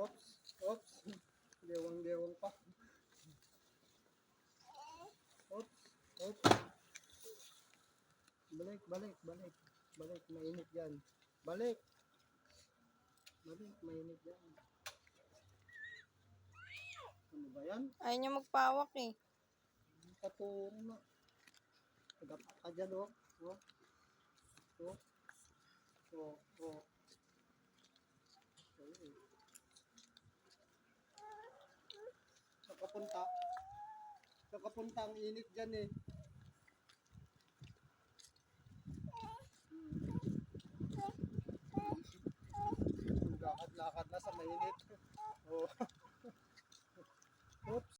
Oops, oops. Gewang-gewang pa. Oops, oops. Balik, balik, balik. Balik, mainit yan. Balik. Balik, mainit yan. Ano ba yan? Ayaw niya magpawak eh. Paturo na. Tagapak ka dyan, oh. Oh. Oh. Oh. Oh. Okay. Nakapunta. Nakapunta ang init dyan eh. Lakad-lakad na sa mainit. Oh. Oops.